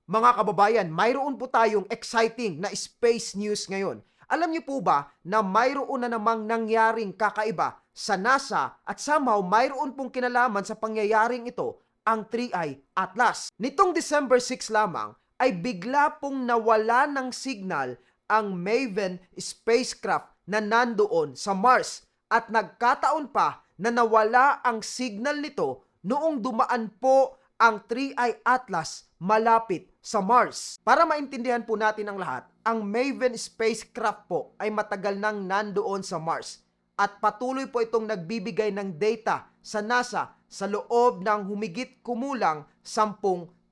Mga kababayan, mayroon po tayong exciting na space news ngayon. Alam niyo po ba na mayroon na namang nangyaring kakaiba sa NASA at somehow mayroon pong kinalaman sa pangyayaring ito ang 3i Atlas. Nitong December 6 lamang ay bigla pong nawala ng signal ang Maven spacecraft na nandoon sa Mars at nagkataon pa na nawala ang signal nito noong dumaan po ang 3i Atlas malapit sa Mars. Para maintindihan po natin ang lahat, ang Maven spacecraft po ay matagal nang nandoon sa Mars at patuloy po itong nagbibigay ng data sa NASA sa loob ng humigit kumulang 10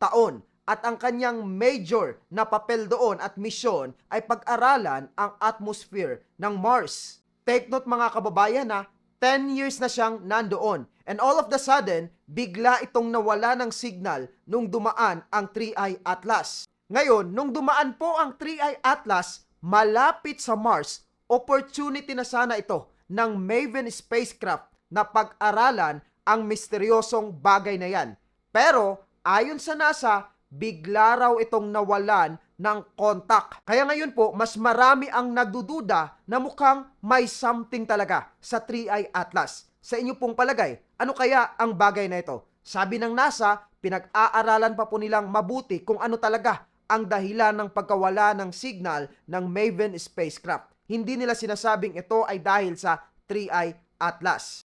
taon. At ang kanyang major na papel doon at misyon ay pag-aralan ang atmosphere ng Mars. Take note mga kababayan na 10 years na siyang nandoon. And all of the sudden, bigla itong nawala ng signal nung dumaan ang 3i Atlas. Ngayon, nung dumaan po ang 3i Atlas malapit sa Mars, opportunity na sana ito ng Maven spacecraft na pag-aralan ang misteryosong bagay na yan. Pero ayon sa NASA, bigla raw itong nawalan ng kontak. Kaya ngayon po, mas marami ang nagdududa na mukhang may something talaga sa 3i Atlas. Sa inyo pong palagay, ano kaya ang bagay na ito? Sabi ng NASA, pinag-aaralan pa po nilang mabuti kung ano talaga ang dahilan ng pagkawala ng signal ng Maven spacecraft. Hindi nila sinasabing ito ay dahil sa 3i Atlas.